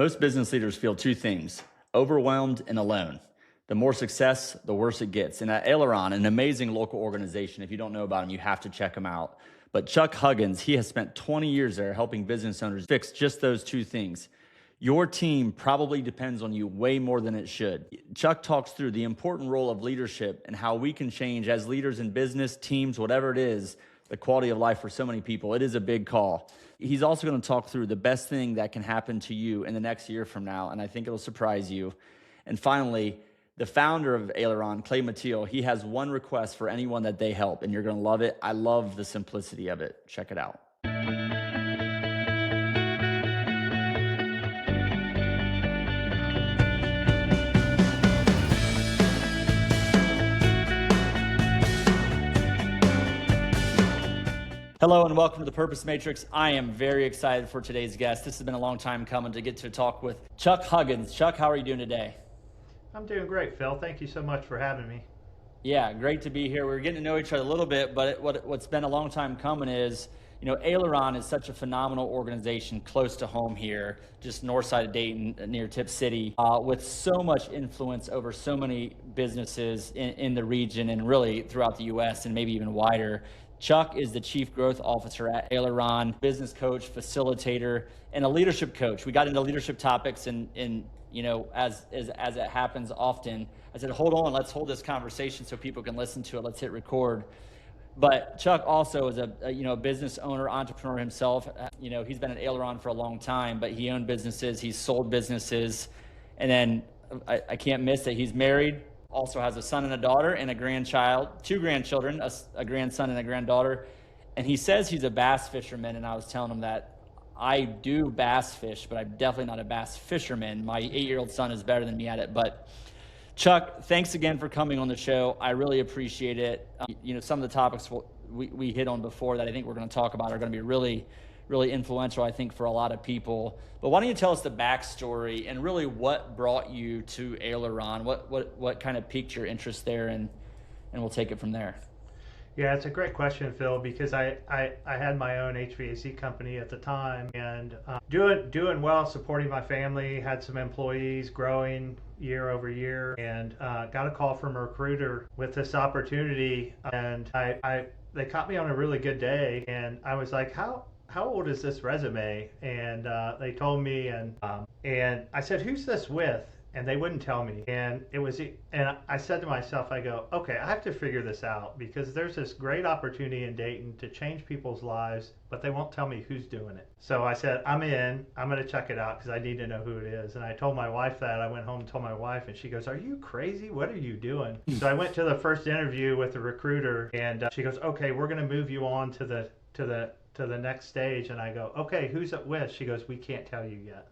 Most business leaders feel two things: overwhelmed and alone. The more success, the worse it gets. And at Aileron, an amazing local organization, if you don't know about them, you have to check them out. But Chuck Huggins, he has spent 20 years there helping business owners fix just those two things. Your team probably depends on you way more than it should. Chuck talks through the important role of leadership and how we can change as leaders in business, teams, whatever it is, the quality of life for so many people. It is a big call. He's also going to talk through the best thing that can happen to you in the next year from now, and I think it'll surprise you. And finally, the founder of Aileron, Clay Mathiel, he has one request for anyone that they help, and you're going to love it. I love the simplicity of it. Check it out. Hello and welcome to the Purpose Matrix. I am very excited for today's guest. This has been a long time coming to get to talk with Chuck Huggins. Chuck, how are you doing today? I'm doing great, Phil. Thank you so much for having me. Yeah, great to be here. We're getting to know each other a little bit, but what's been a long time coming is, Aileron is such a phenomenal organization close to home here, just north side of Dayton, near Tip City, with so much influence over so many businesses in the region and really throughout the U.S. and maybe even wider. Chuck is the Chief Growth Officer at Aileron, business coach, facilitator, and a leadership coach. We got into leadership topics and as it happens often, I said, hold on, let's hold this conversation so people can listen to it. Let's hit record. But Chuck also is a business owner, entrepreneur himself. He's been at Aileron for a long time, but he owned businesses, he's sold businesses. And then I can't miss that he's married, also has a son and a daughter and a grandchild, two grandchildren, a grandson and a granddaughter. And he says he's a bass fisherman, and I was telling him that I do bass fish, but I'm definitely not a bass fisherman. My 8-year-old son is better than me at it. But Chuck, thanks again for coming on the show. I really appreciate it. Some of the topics we hit on before that I think we're going to talk about are going to be really, really influential, I think, for a lot of people. But why don't you tell us the backstory and really what brought you to Aileron? What kind of piqued your interest there, and we'll take it from there. Yeah, it's a great question, Phil, because I had my own HVAC company at the time and doing well, supporting my family, had some employees, growing year over year, and got a call from a recruiter with this opportunity, and they caught me on a really good day, and I was like, how old is this resume? And they told me, and I said, who's this with? And they wouldn't tell me. And I said to myself, I go, okay, I have to figure this out, because there's this great opportunity in Dayton to change people's lives, but they won't tell me who's doing it. So I said, I'm going to check it out because I need to know who it is. And I told my wife that. I went home and told my wife, and she goes, are you crazy? What are you doing? So I went to the first interview with the recruiter, and she goes, okay, we're going to move you on to the next stage. And I go, okay, who's it with? She goes, we can't tell you yet.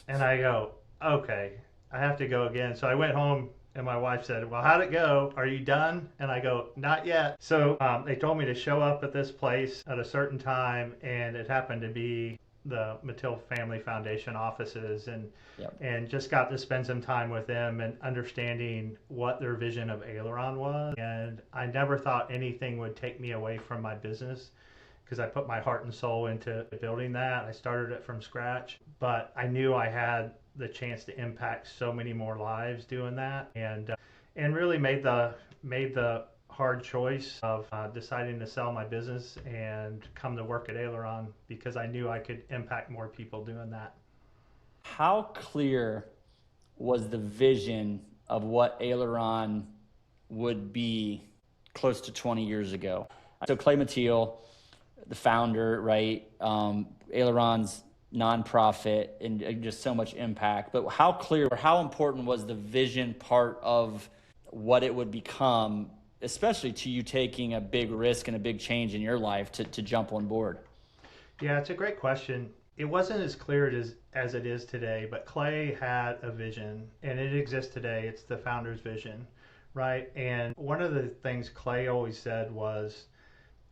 And I go, okay, I have to go again. So I went home, and my wife said, well, how'd it go? Are you done? And I go, not yet. So they told me to show up at this place at a certain time, and it happened to be the Mathiel Family Foundation offices, and just got to spend some time with them and understanding what their vision of Aileron was. And I never thought anything would take me away from my business, because I put my heart and soul into building that. I started it from scratch, but I knew I had the chance to impact so many more lives doing that, and really made the hard choice of deciding to sell my business and come to work at Aileron, because I knew I could impact more people doing that. How clear was the vision of what Aileron would be close to 20 years ago? So Clay Mathiel, the founder, right? Aileron's nonprofit, and just so much impact. But how clear or how important was the vision part of what it would become, especially to you taking a big risk and a big change in your life to jump on board? Yeah, it's a great question. It wasn't as clear as it is today, but Clay had a vision, and it exists today. It's the founder's vision, right? And one of the things Clay always said was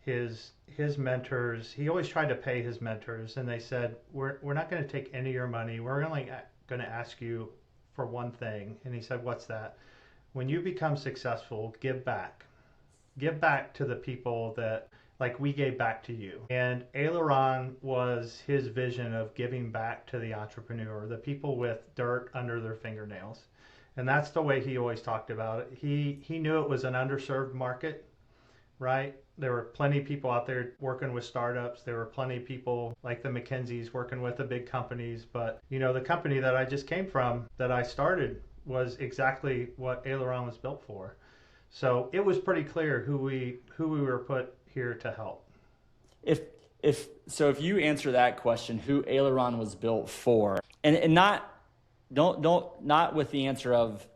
his mentors, he always tried to pay his mentors, and they said, we're not going to take any of your money. We're only going to ask you for one thing. And he said, what's that? When you become successful, give back. Give back to the people that like we gave back to you. And Aileron was his vision of giving back to the entrepreneur, the people with dirt under their fingernails. And that's the way he always talked about it. He knew it was an underserved market, right? There were plenty of people out there working with startups. There were plenty of people like the McKinseys working with the big companies. But, the company that I just came from, that I started, was exactly what Aileron was built for. So it was pretty clear who we were put here to help. If you answer that question, who Aileron was built for, and not with the answer of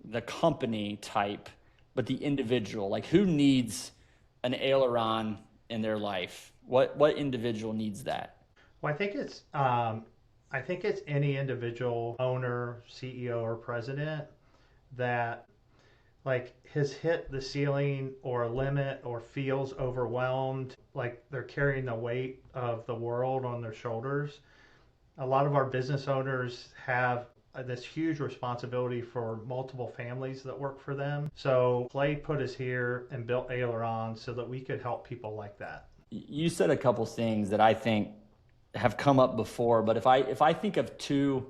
the company type, but the individual, like who needs an Aileron in their life? What individual needs that? Well, I think it's any individual owner, CEO, or president that like has hit the ceiling or a limit or feels overwhelmed, like they're carrying the weight of the world on their shoulders. A lot of our business owners have this huge responsibility for multiple families that work for them. So Clay put us here and built Aileron so that we could help people like that. You said a couple things that I think have come up before, but if I think of two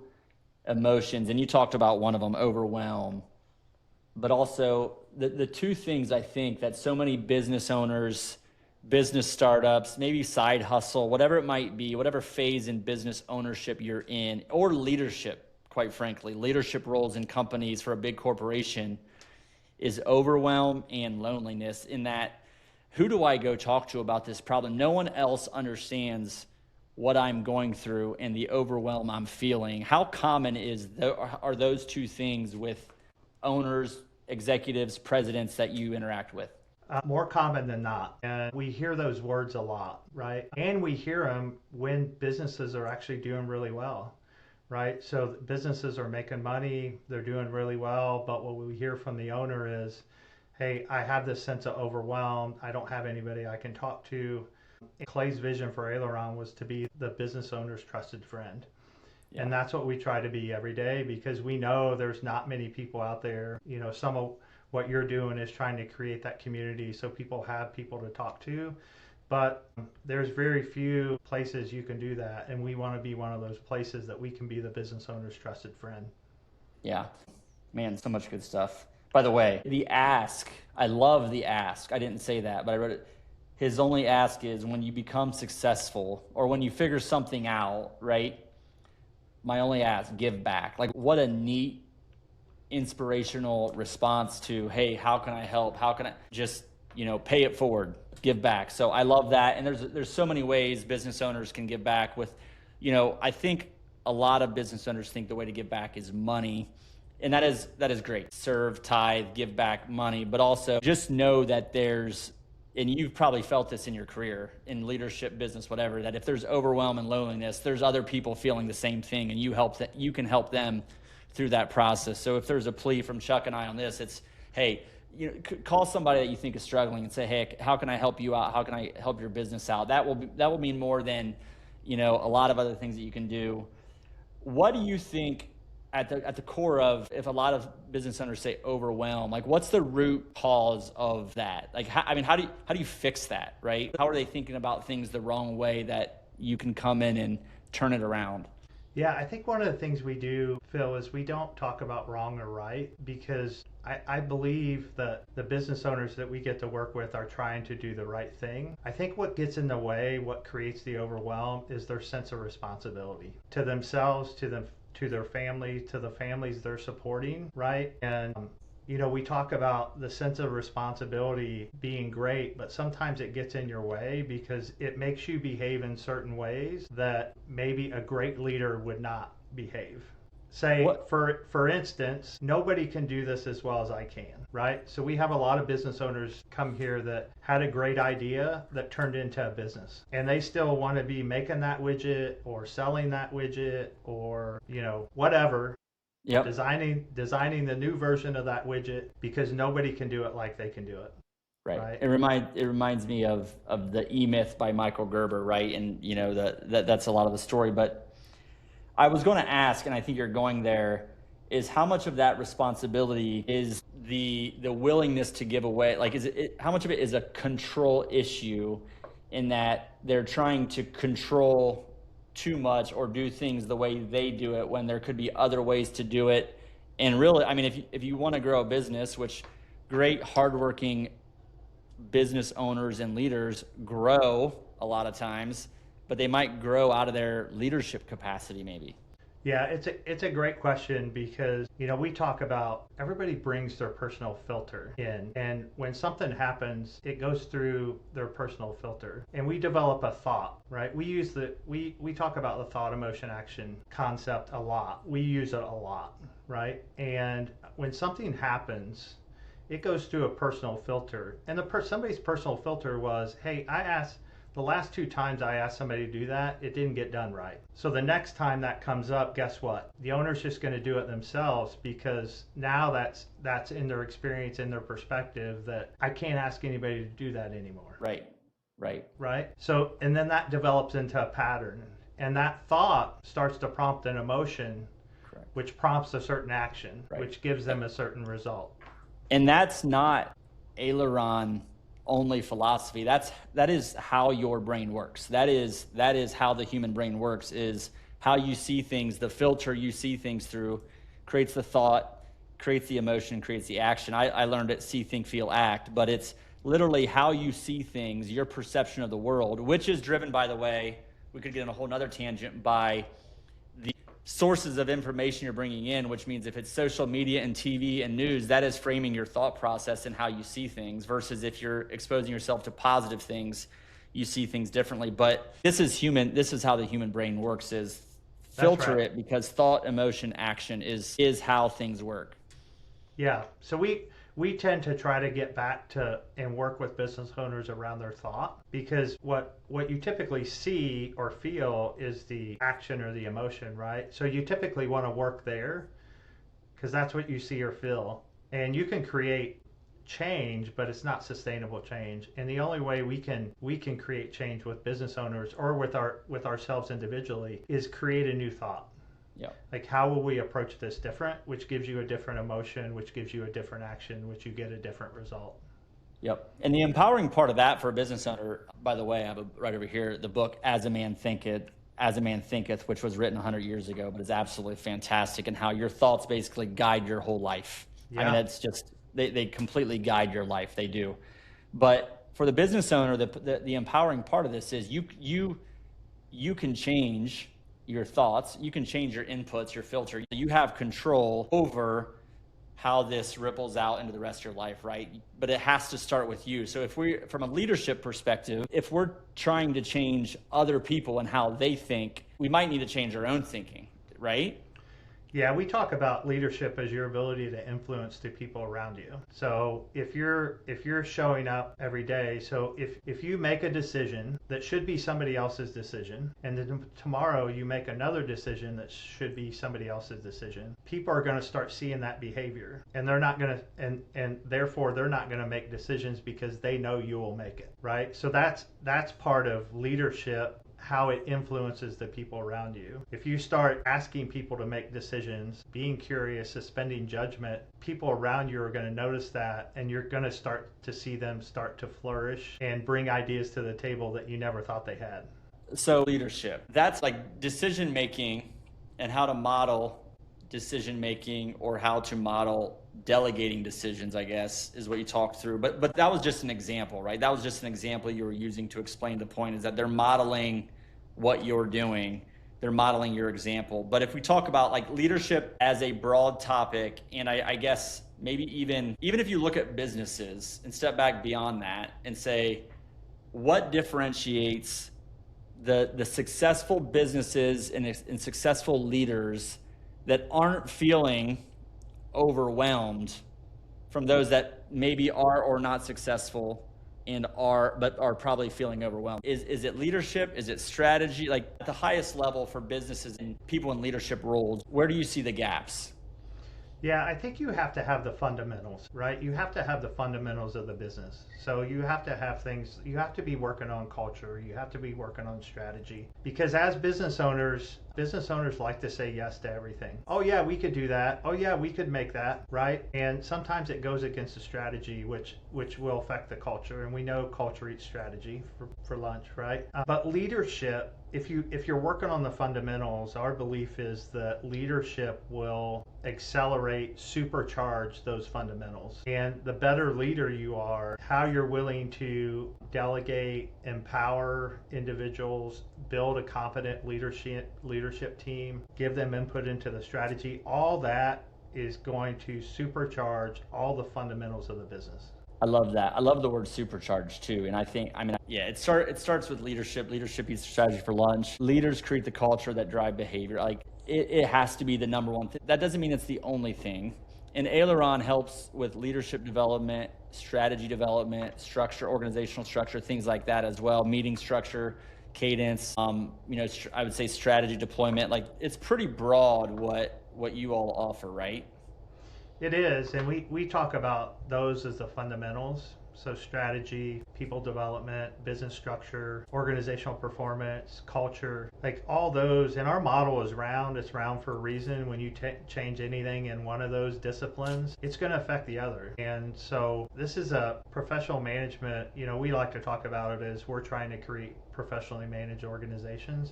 emotions, and you talked about one of them, overwhelm, but also the two things I think that so many business owners, business startups, maybe side hustle, whatever it might be, whatever phase in business ownership you're in, or leadership, quite frankly, leadership roles in companies for a big corporation, is overwhelm and loneliness. In that, who do I go talk to about this problem? No one else understands what I'm going through and the overwhelm I'm feeling. How common are those two things with owners, executives, presidents that you interact with? More common than not. And we hear those words a lot, right? And we hear them when businesses are actually doing really well, right? So businesses are making money, they're doing really well, but what we hear from the owner is, hey, I have this sense of overwhelm. I don't have anybody I can talk to. Clay's vision for Aileron was to be the business owner's trusted friend. Yeah. And that's what we try to be every day, because we know there's not many people out there. Some of what you're doing is trying to create that community so people have people to talk to. But there's very few places you can do that. And we want to be one of those places that we can be the business owner's trusted friend. Yeah, man, so much good stuff. By the way, the ask, I love the ask. I didn't say that, but I wrote it. His only ask is when you become successful or when you figure something out, right? My only ask, give back. Like, what a neat, inspirational response to, hey, how can I help? How can I just, pay it forward, give back. So I love that. And there's so many ways business owners can give back with, I think a lot of business owners think the way to give back is money. And that is great. Serve, tithe, give back money, but also just know that and you've probably felt this in your career, in leadership, business, whatever, that if there's overwhelm and loneliness, there's other people feeling the same thing, and you can help them through that process. So if there's a plea from Chuck and I on this, it's, hey, call somebody that you think is struggling and say, hey, how can I help you out? How can I help your business out? That will mean more than, a lot of other things that you can do. What do you think at the core of, if a lot of business owners say overwhelm, like what's the root cause of that? Like, how do you fix that, right? How are they thinking about things the wrong way that you can come in and turn it around? Yeah, I think one of the things we do, Phil, is we don't talk about wrong or right, because I believe that the business owners that we get to work with are trying to do the right thing. I think what gets in the way, what creates the overwhelm, is their sense of responsibility to themselves, to their family, to the families they're supporting, right? And we talk about the sense of responsibility being great, but sometimes it gets in your way because it makes you behave in certain ways that maybe a great leader would not behave. Say, for instance, nobody can do this as well as I can, right? So we have a lot of business owners come here that had a great idea that turned into a business, and they still want to be making that widget or selling that widget or, whatever. Yep. Designing the new version of that widget because nobody can do it like they can do it. Right. It reminds me of the E-Myth by Michael Gerber, right? And that's a lot of the story. But I was going to ask, and I think you're going there, is how much of that responsibility is the willingness to give away? Like, how much of it is a control issue in that they're trying to control too much or do things the way they do it when there could be other ways to do it? And really, I mean, if you want to grow a business, which great, hardworking business owners and leaders grow a lot of times, but they might grow out of their leadership capacity maybe. Yeah, it's a great question because, we talk about everybody brings their personal filter in, and when something happens, it goes through their personal filter, and we develop a thought, right? We talk about the thought, emotion, action concept a lot. We use it a lot, right? And when something happens, it goes through a personal filter, and somebody's personal filter was, hey, the last 2 times I asked somebody to do that, it didn't get done right. So the next time that comes up, guess what? The owner's just going to do it themselves, because now that's in their experience, in their perspective, that I can't ask anybody to do that anymore. Right. So, and then that develops into a pattern, and that thought starts to prompt an emotion. Correct. Which prompts a certain action, right, which gives them a certain result. And that's not Aileron only philosophy. That is how your brain works. That is how the human brain works, is how you see things. The filter you see things through creates the thought, creates the emotion, creates the action. I learned it: see, think, feel, act, but it's literally how you see things, your perception of the world, which is driven, by the way, we could get on a whole nother tangent, by the sources of information you're bringing in, which means if it's social media and TV and news, that is framing your thought process and how you see things, versus if you're exposing yourself to positive things, you see things differently. But this is how the human brain works, is filter it, because thought, emotion, action is how things work. Yeah. So we tend to try to get back to and work with business owners around their thought, because what you typically see or feel is the action or the emotion, right? So you typically want to work there because that's what you see or feel, and you can create change, but it's not sustainable change. And the only way we can create change with business owners or with ourselves individually is create a new thought. Yeah. Like, how will we approach this different, which gives you a different emotion, which gives you a different action, which you get a different result. Yep. And the empowering part of that for a business owner, by the way, I have right over here, the book As a Man Thinketh, which was written 100 years ago, but is absolutely fantastic, and how your thoughts basically guide your whole life. Yeah. I mean, it's just, they completely guide your life. They do. But for the business owner, the empowering part of this is you can change your thoughts, you can change your inputs, your filter. You have control over how this ripples out into the rest of your life, right? But it has to start with you. So from a leadership perspective, if we're trying to change other people and how they think, we might need to change our own thinking, right? Yeah, we talk about leadership as your ability to influence the people around you. So if you're showing up every day, so if you make a decision that should be somebody else's decision, and then tomorrow you make another decision that should be somebody else's decision, people are going to start seeing that behavior, and they're not going to, and therefore they're not going to make decisions because they know you will make it, right? So that's part of leadership, how it influences the people around you. If you start asking people to make decisions, being curious, suspending judgment, people around you are going to notice that, and you're going to start to see them start to flourish and bring ideas to the table that you never thought they had. So leadership, that's like decision making, and how to model decision making, or how to model delegating decisions, I guess, is what you talked through. But that was just an example, right? That was just an example you were using to explain the point, is that they're modeling what you're doing. They're modeling your example. But if we talk about like leadership as a broad topic, and I guess maybe even if you look at businesses and step back beyond that and say, what differentiates the successful businesses and successful leaders that aren't feeling overwhelmed from those that maybe are or not successful and are probably feeling overwhelmed? Is it leadership? Is it strategy? Like at the highest level for businesses and people in leadership roles, where do you see the gaps? Yeah, I think you have to have the fundamentals, right? You have to have the fundamentals of the business. So you have to have things, you have to be working on culture, you have to be working on strategy. Because as business owners, business owners like to say yes to everything. Oh yeah, we could do that. Oh yeah, we could make that, right? And sometimes it goes against the strategy, which will affect the culture. And we know culture eats strategy for lunch, right? But leadership, if you're working on the fundamentals, our belief is that leadership will accelerate, supercharge those fundamentals. And the better leader you are, how you're willing to delegate, empower individuals, build a competent leadership team, give them input into the strategy, all that is going to supercharge all the fundamentals of the business. I love that. I love the word supercharged too. And it starts with leadership. Leadership eats strategy for lunch. Leaders create the culture that drive behavior. Like it has to be the number one thing. That doesn't mean it's the only thing. And Aileron helps with leadership development, strategy development, structure, organizational structure, things like that as well. Meeting structure, cadence, I would say strategy deployment. Like it's pretty broad what you all offer, right? It is, and we talk about those as the fundamentals. So strategy, people development, business structure, organizational performance, culture, like all those. And our model is round. It's round for a reason. When you change anything in one of those disciplines, it's going to affect the other. And so this is a professional management. We like to talk about it as we're trying to create professionally managed organizations.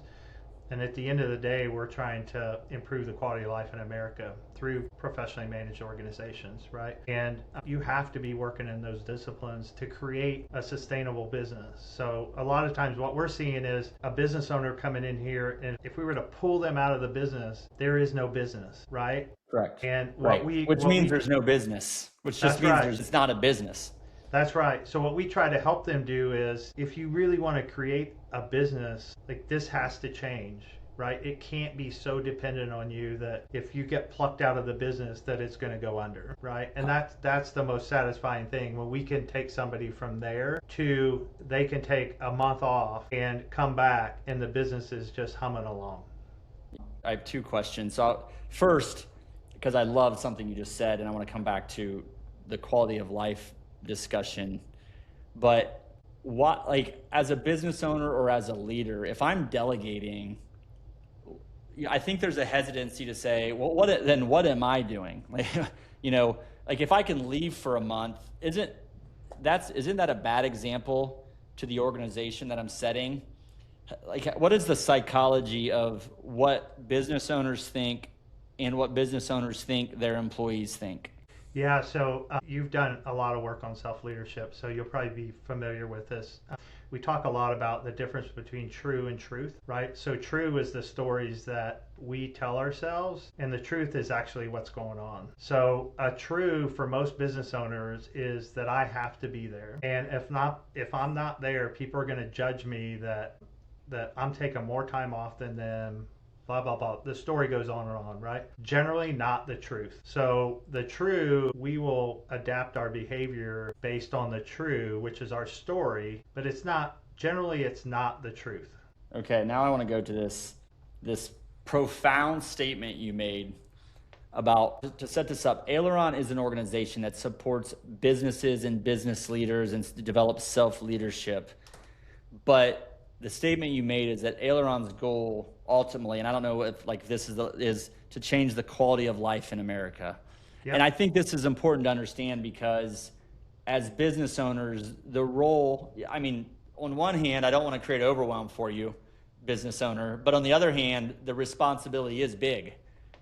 And at the end of the day, we're trying to improve the quality of life in America through professionally managed organizations, right? And you have to be working in those disciplines to create a sustainable business. So a lot of times what we're seeing is a business owner coming in here, and if we were to pull them out of the business, there is no business, right? Correct. And which means there's no business, which just means it's not a business. That's right. So what we try to help them do is, if you really want to create a business, like this has to change, right? It can't be so dependent on you that if you get plucked out of the business that it's going to go under, right? And that's the most satisfying thing, when we can take somebody from there to they can take a month off and come back and the business is just humming along. I have two questions. So first, because I love something you just said, and I want to come back to the quality of life discussion, but what, like, as a business owner or as a leader, if I'm delegating, I think there's a hesitancy to say, well, what am I doing? Like, like if I can leave for a month, isn't that a bad example to the organization that I'm setting? Like, what is the psychology of what business owners think and what business owners think their employees think? Yeah, so you've done a lot of work on self-leadership, so you'll probably be familiar with this. We talk a lot about the difference between true and truth, right? So true is the stories that we tell ourselves, and the truth is actually what's going on. So a true for most business owners is that I have to be there. And if I'm not there, people are going to judge me that I'm taking more time off than them, blah, blah, blah. The story goes on and on, right? Generally not the truth. So the true, we will adapt our behavior based on the true, which is our story, but it's not the truth. Okay, now I want to go to this profound statement you made about, to set this up, Aileron is an organization that supports businesses and business leaders and develops self-leadership. But the statement you made is that Aileron's goal ultimately, and I don't know if like this is to change the quality of life in America. Yep. And I think this is important to understand, because as business owners, the role, I mean, on one hand, I don't want to create overwhelm for you, business owner, but on the other hand, the responsibility is big,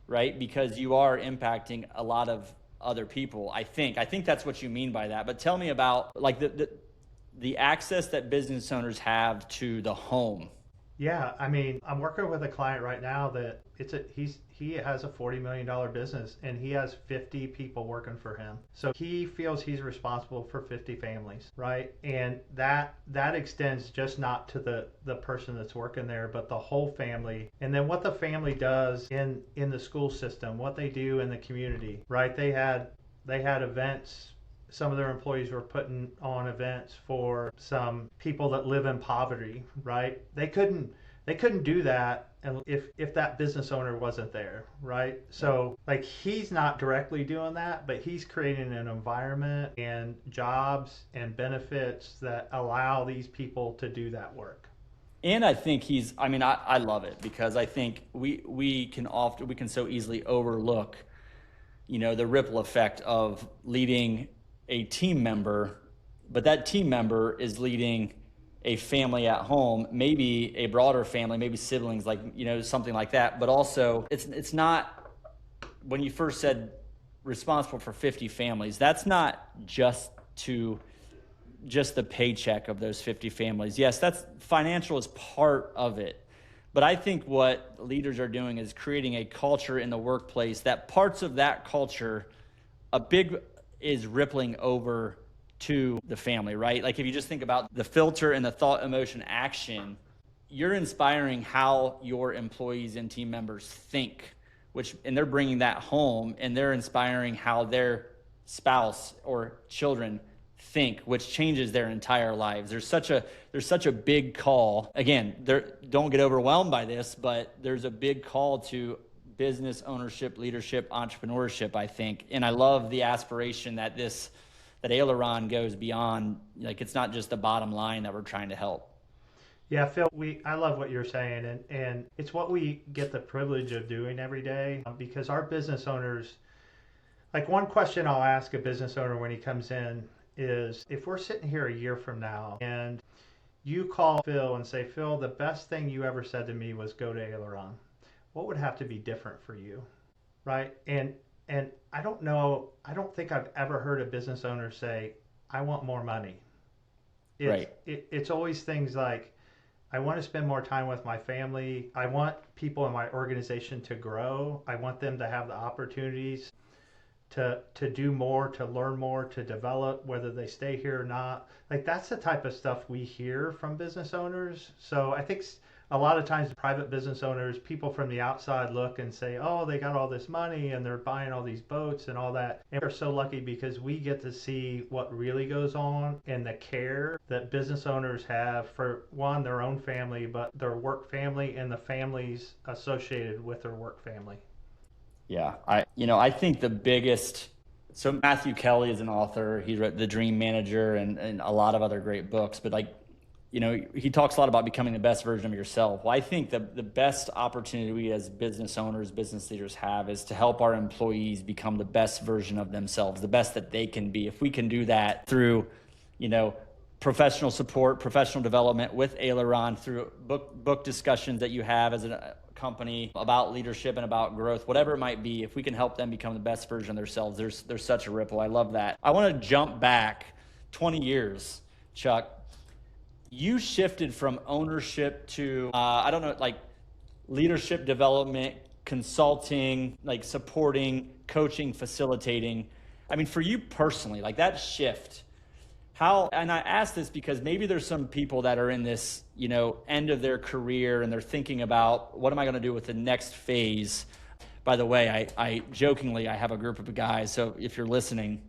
right? Because you are impacting a lot of other people. I think that's what you mean by that. But tell me about like the access that business owners have to the home. Yeah, I mean, I'm working with a client right now that he has a $40 million business, and he has 50 people working for him. So he feels he's responsible for 50 families, right? And that extends just not to the person that's working there, but the whole family. And then what the family does in the school system, what they do in the community, right? They had events. Some of their employees were putting on events for some people that live in poverty, right? They couldn't do that if that business owner wasn't there, right? So like, he's not directly doing that, but he's creating an environment and jobs and benefits that allow these people to do that work. And I think I love it because I think we can so easily overlook, the ripple effect of leading a team member, but that team member is leading a family at home, maybe a broader family, maybe siblings, like, something like that. But also it's not, when you first said responsible for 50 families, that's not just the paycheck of those 50 families. Yes, that's financial is part of it. But I think what leaders are doing is creating a culture in the workplace that parts of that culture, is rippling over to the family, right? Like if you just think about the filter and the thought, emotion, action, you're inspiring how your employees and team members think, and they're bringing that home, and they're inspiring how their spouse or children think, which changes their entire lives. There's such a big call. Again, don't get overwhelmed by this, but there's a big call to business ownership, leadership, entrepreneurship, I think. And I love the aspiration that Aileron goes beyond, like, it's not just the bottom line that we're trying to help. Yeah, Phil, I love what you're saying, and it's what we get the privilege of doing every day, because our business owners, like, one question I'll ask a business owner when he comes in is, if we're sitting here a year from now and you call Phil and say, Phil, the best thing you ever said to me was go to Aileron, what would have to be different for you, right? And I don't think I've ever heard a business owner say, I want more money. It's always things like, I want to spend more time with my family. I want people in my organization to grow. I want them to have the opportunities to do more, to learn more, to develop, whether they stay here or not. Like, that's the type of stuff we hear from business owners. So I think a lot of times private business owners, people from the outside look and say, oh, they got all this money and they're buying all these boats and all that. And we're so lucky because we get to see what really goes on and the care that business owners have for, one, their own family, but their work family and the families associated with their work family. Yeah, I think so Matthew Kelly is an author. He wrote The Dream Manager and a lot of other great books, but he talks a lot about becoming the best version of yourself. Well, I think the best opportunity we as business owners, business leaders have is to help our employees become the best version of themselves, the best that they can be. If we can do that through, professional support, professional development with Aileron, through book discussions that you have as a company about leadership and about growth, whatever it might be, if we can help them become the best version of themselves, there's such a ripple. I love that. I want to jump back 20 years, Chuck. You shifted from ownership to, leadership development, consulting, like supporting, coaching, facilitating. I mean, for you personally, like that shift, and I ask this because maybe there's some people that are in this, end of their career and they're thinking about, what am I going to do with the next phase? By the way, I jokingly, I have a group of guys, so if you're listening,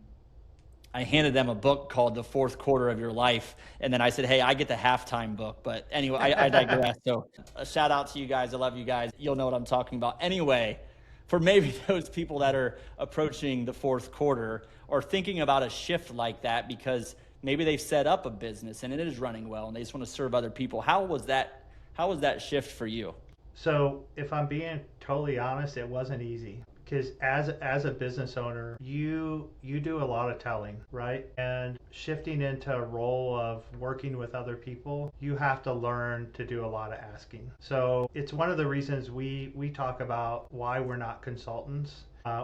I handed them a book called The Fourth Quarter of Your Life. And then I said, hey, I get the halftime book. But anyway, I digress. So a shout out to you guys. I love you guys. You'll know what I'm talking about. Anyway, for maybe those people that are approaching the fourth quarter or thinking about a shift like that, because maybe they've set up a business and it is running well and they just want to serve other people. How was that shift for you? So if I'm being totally honest, it wasn't easy. Because as a business owner, you do a lot of telling, right? And shifting into a role of working with other people, you have to learn to do a lot of asking. So it's one of the reasons we talk about why we're not consultants.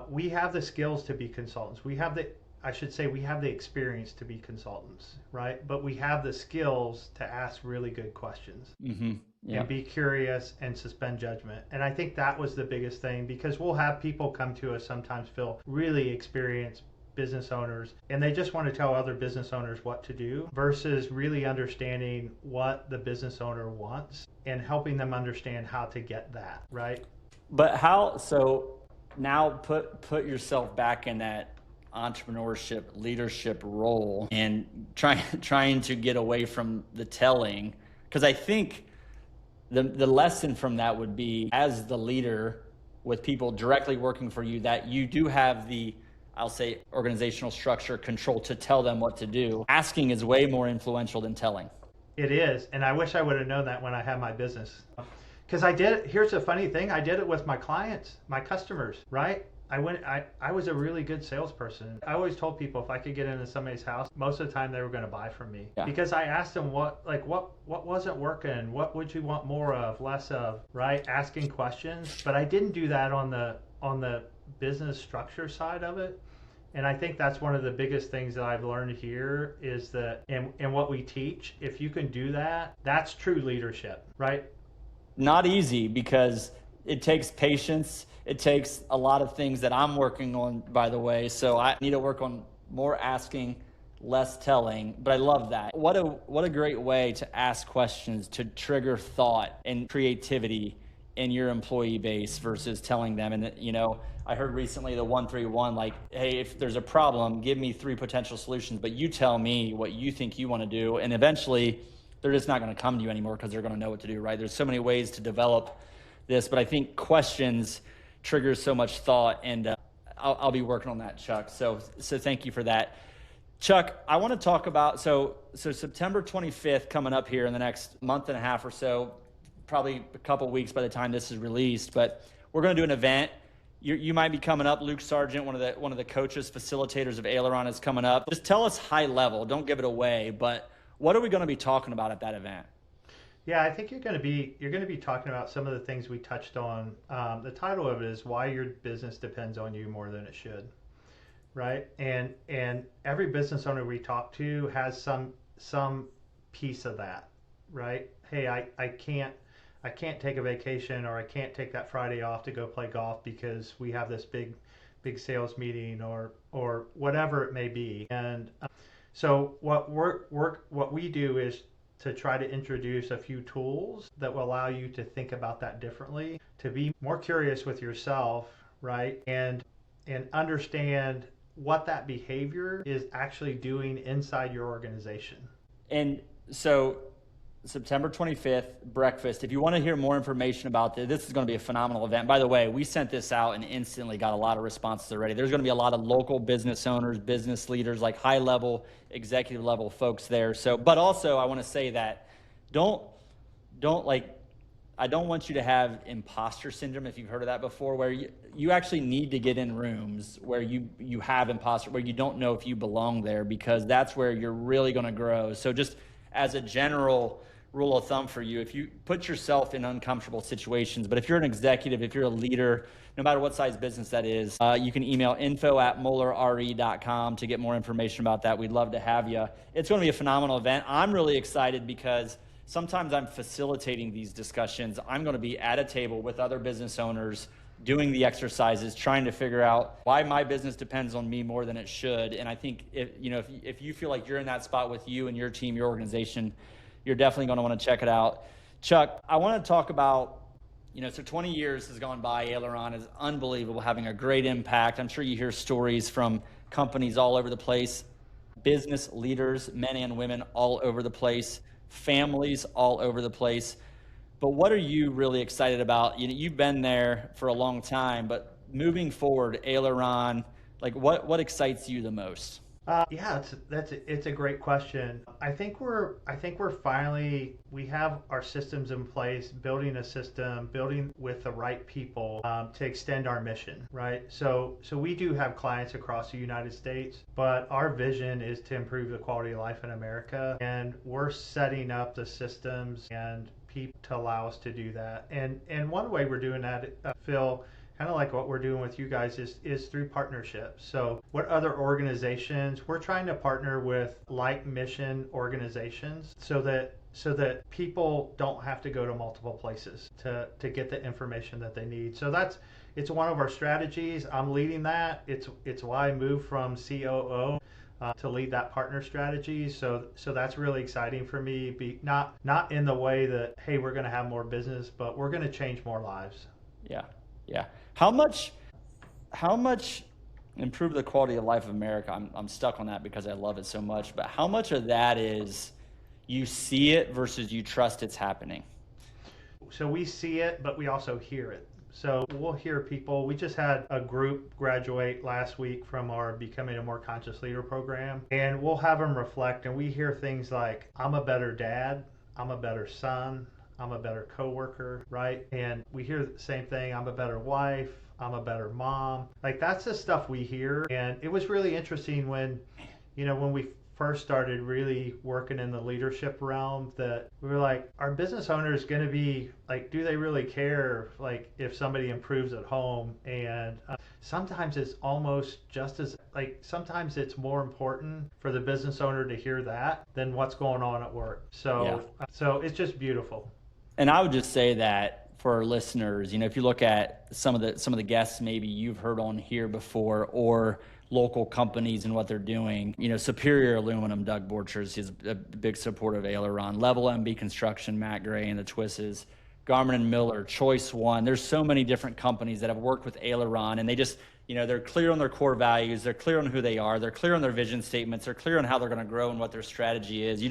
We have the skills to be consultants. We have the experience to be consultants, right? But we have the skills to ask really good questions. Mm-hmm. Yeah. And be curious and suspend judgment. And I think that was the biggest thing, because we'll have people come to us sometimes, Phil, really experienced business owners, and they just want to tell other business owners what to do versus really understanding what the business owner wants and helping them understand how to get that, right? But so now put yourself back in that entrepreneurship, leadership role and trying to get away from the telling, because I think the lesson from that would be, as the leader with people directly working for you, that you do have the, I'll say, organizational structure control to tell them what to do. Asking is way more influential than telling. It is, and I wish I would have known that when I had my business. Because here's the funny thing, I did it with my clients, my customers, right? I was a really good salesperson. I always told people if I could get into somebody's house, most of the time they were going to buy from me. Yeah. Because I asked them what wasn't working, what would you want more of, less of, right? Asking questions. But I didn't do that on the business structure side of it. And I think that's one of the biggest things that I've learned here is that in what we teach, if you can do that, that's true leadership, right? Not easy, because it takes patience. It takes a lot of things that I'm working on, by the way. So I need to work on more asking, less telling. But I love that. What a great way to ask questions, to trigger thought and creativity in your employee base versus telling them. And I heard recently the 131, like, hey, if there's a problem, give me 3 potential solutions, but you tell me what you think you want to do. And eventually they're just not going to come to you anymore because they're going to know what to do, right? There's so many ways to develop this, but I think questions triggers so much thought, and I'll be working on that, Chuck. So thank you for that. Chuck, I want to talk about, so September 25th coming up here in the next month and a half or so, probably a couple weeks by the time this is released, but we're going to do an event. You might be coming up. Luke Sargent, one of the coaches, facilitators of Aileron, is coming up. Just tell us high level. Don't give it away, but what are we going to be talking about at that event? Yeah, I think you're going to be talking about some of the things we touched on. The title of it is "Why Your Business Depends on You More Than It Should," right? And every business owner we talk to has some piece of that, right? Hey, I can't take a vacation, or I can't take that Friday off to go play golf because we have this big sales meeting, or whatever it may be. And so what we do is to try to introduce a few tools that will allow you to think about that differently, to be more curious with yourself, right? And understand what that behavior is actually doing inside your organization. And so September 25th, breakfast. If you want to hear more information about this, this is going to be a phenomenal event. By the way, we sent this out and instantly got a lot of responses already. There's going to be a lot of local business owners, business leaders, like high level, executive level folks there. So, but also I want to say that I don't want you to have imposter syndrome, if you've heard of that before, where you actually need to get in rooms where you have imposter, where you don't know if you belong there, because that's where you're really going to grow. So just as a general rule of thumb for you, if you put yourself in uncomfortable situations, but if you're an executive, if you're a leader, no matter what size business that is, you can email info@moellerre.com to get more information about that. We'd love to have you. It's going to be a phenomenal event. I'm really excited because sometimes I'm facilitating these discussions. I'm going to be at a table with other business owners doing the exercises, trying to figure out why my business depends on me more than it should. And I think if you feel like you're in that spot with you and your team, your organization, you're definitely going to want to check it out. Chuck, I want to talk about, so 20 years has gone by. Aileron is unbelievable, having a great impact. I'm sure you hear stories from companies all over the place, business leaders, men and women all over the place, families all over the place. But what are you really excited about? You've been there for a long time, but moving forward, Aileron, like what excites you the most? Yeah, it's a great question. I think we're finally, we have our systems in place, building a system, building with the right people to extend our mission, right? So we do have clients across the United States, but our vision is to improve the quality of life in America, and we're setting up the systems and people to allow us to do that. And one way we're doing that, Phil, kind of like what we're doing with you guys, is through partnerships. So what other organizations, we're trying to partner with like mission organizations so that people don't have to go to multiple places to get the information that they need. So it's one of our strategies. I'm leading that. It's why I moved from COO to lead that partner strategy. So that's really exciting for me. Not in the way that, hey, we're going to have more business, but we're going to change more lives. Yeah. How much improve the quality of life of America? I'm stuck on that because I love it so much. But how much of that is you see it versus you trust it's happening? So we see it, but we also hear it. So we'll hear people. We just had a group graduate last week from our Becoming a More Conscious Leader program, and we'll have them reflect, and we hear things like, I'm a better dad, I'm a better son, I'm a better coworker, right? And we hear the same thing, I'm a better wife, I'm a better mom. Like, that's the stuff we hear. And it was really interesting when, when we first started really working in the leadership realm, that we were like, are business owners going to be like, do they really care like if somebody improves at home? And sometimes it's almost just as like, sometimes it's more important for the business owner to hear that than what's going on at work. So it's just beautiful. And I would just say that for our listeners, if you look at some of the guests maybe you've heard on here before, or local companies and what they're doing, Superior Aluminum, Doug Borchers is a big supporter of Aileron, Level MB Construction, Matt Gray and the Twisses, Garmin and Miller, Choice One. There's so many different companies that have worked with Aileron, and they just, they're clear on their core values, they're clear on who they are, they're clear on their vision statements, they're clear on how they're going to grow and what their strategy is.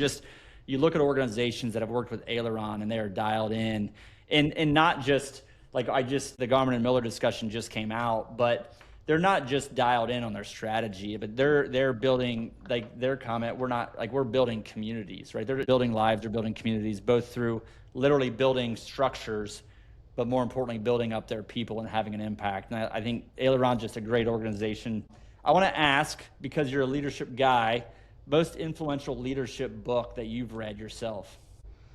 You look at organizations that have worked with Aileron and they are dialed in, and not just like the Garmin and Miller discussion just came out, but they're not just dialed in on their strategy, but they're building, like their comment, we're building communities, right? They're building lives, they're building communities, both through literally building structures, but more importantly, building up their people and having an impact. And I think Aileron's just a great organization. I want to ask, because you're a leadership guy, most influential leadership book that you've read yourself.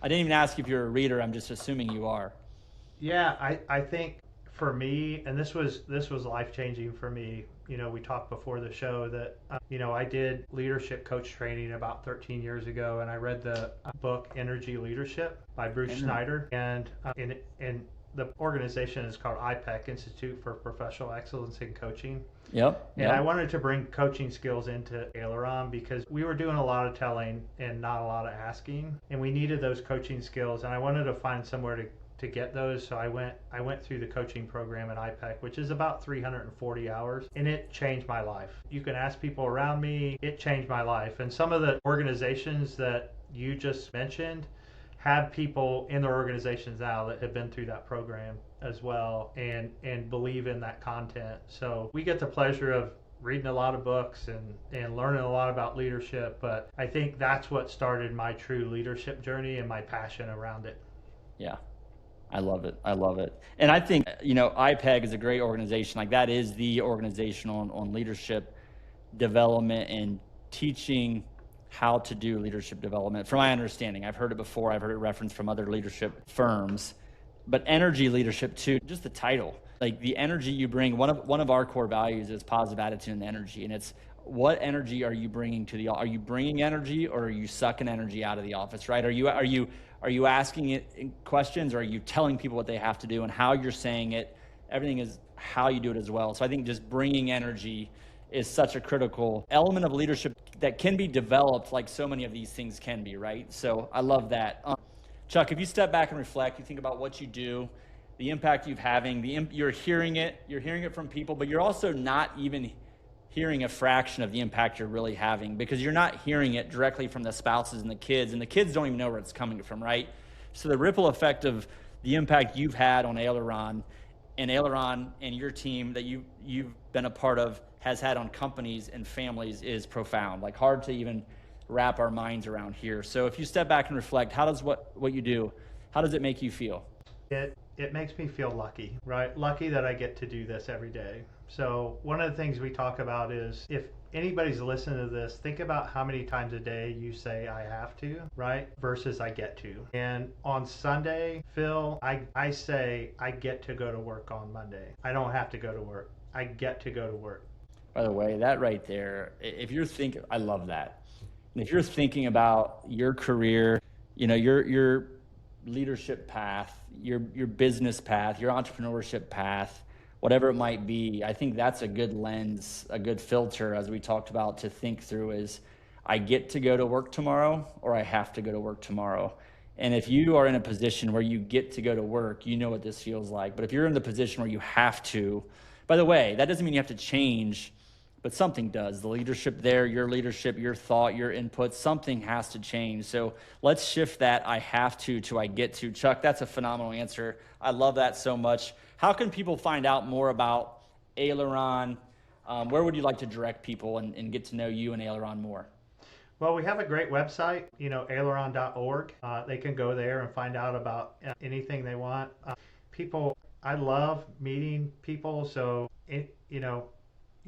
I didn't even ask if you're a reader, I'm just assuming you are. Yeah, I think for me, and this was life-changing for me, we talked before the show that, I did leadership coach training about 13 years ago, and I read the book Energy Leadership by Bruce Schneider, and the organization is called IPEC, Institute for Professional Excellence in Coaching. Yep. And I wanted to bring coaching skills into Aileron because we were doing a lot of telling and not a lot of asking, and we needed those coaching skills, and I wanted to find somewhere to get those. So I went through the coaching program at IPEC, which is about 340 hours, and it changed my life. You can ask people around me, it changed my life. And some of the organizations that you just mentioned have people in their organizations now that have been through that program as well, and believe in that content. So we get the pleasure of reading a lot of books and learning a lot about leadership, but I think that's what started my true leadership journey and my passion around it. Yeah. I love it. And I think, IPEG is a great organization. Like, that is the organization on leadership development and teaching how to do leadership development. From my understanding, I've heard it before. I've heard it referenced from other leadership firms, but energy leadership too, just the title, like the energy you bring. One of our core values is positive attitude and energy. And it's, what energy are you bringing to are you bringing energy, or are you sucking energy out of the office, right? Are you asking it questions, or are you telling people what they have to do and how you're saying it? Everything is how you do it as well. So I think just bringing energy is such a critical element of leadership that can be developed, like so many of these things can be, right? So I love that. Chuck, if you step back and reflect, you think about what you do, the impact you're having, you're hearing it from people, but you're also not even hearing a fraction of the impact you're really having, because you're not hearing it directly from the spouses and the kids don't even know where it's coming from, right? So the ripple effect of the impact you've had on Aileron and your team that you've been a part of has had on companies and families is profound, like hard to even wrap our minds around here. So if you step back and reflect, how does what you do, how does it make you feel? It makes me feel lucky, right? Lucky that I get to do this every day. So one of the things we talk about is, if anybody's listening to this, think about how many times a day you say I have to, right? Versus I get to. And on Sunday, Phil, I say I get to go to work on Monday. I don't have to go to work. I get to go to work. By the way, that right there, if you're thinking, I love that. And if you're thinking about your career, your leadership path, your business path, your entrepreneurship path, whatever it might be, I think that's a good lens, a good filter, as we talked about, to think through is, I get to go to work tomorrow, or I have to go to work tomorrow. And if you are in a position where you get to go to work, you know what this feels like. But if you're in the position where you have to, by the way, that doesn't mean you have to change, but something does. The leadership there, your leadership, your thought, your input, something has to change. So let's shift that I have to I get to. Chuck, that's a phenomenal answer. I love that so much. how can people find out more about Aileron? Where would you like to direct people and get to know you and Aileron more? Well, we have a great website, aileron.org. They can go there and find out about anything they want. I love meeting people, so you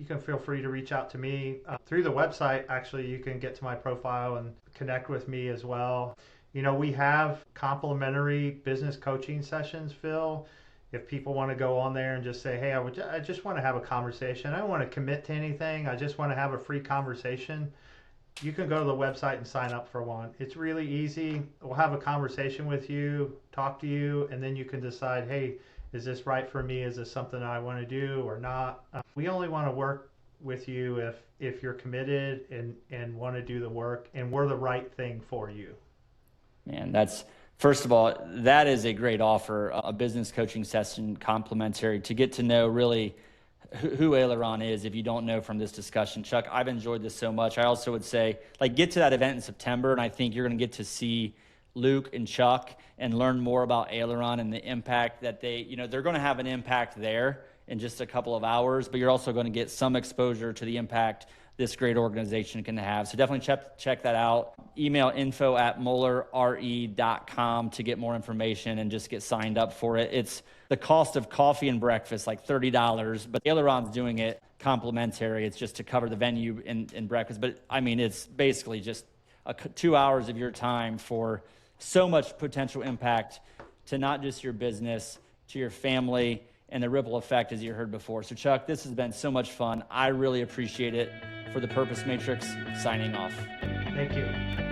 can feel free to reach out to me through the website. Actually, you can get to my profile and connect with me as well. We have complimentary business coaching sessions, Phil. If people want to go on there and just say, hey, I just want to have a conversation. I don't want to commit to anything. I just want to have a free conversation. You can go to the website and sign up for one. It's really easy. We'll have a conversation with you, talk to you, and then you can decide, hey, is this right for me? Is this something I want to do or not? We only want to work with you if you're committed and want to do the work, and we're the right thing for you. Man, first of all, that is a great offer, a business coaching session complimentary to get to know really who Aileron is if you don't know from this discussion. Chuck, I've enjoyed this so much. I also would say, get to that event in September, and I think you're going to get to see Luke and Chuck and learn more about Aileron and the impact that they're going to have an impact there in just a couple of hours, but you're also going to get some exposure to the impact this great organization can have. So definitely check that out. Email info@moellerre.com to get more information and just get signed up for it. It's the cost of coffee and breakfast, like $30, but Aileron's doing it complimentary. It's just to cover the venue and breakfast. But it's basically just 2 hours of your time for so much potential impact to not just your business, to your family, and the ripple effect, as you heard before. So Chuck, this has been so much fun. I really appreciate it. For the Purpose Matrix, signing off. Thank you.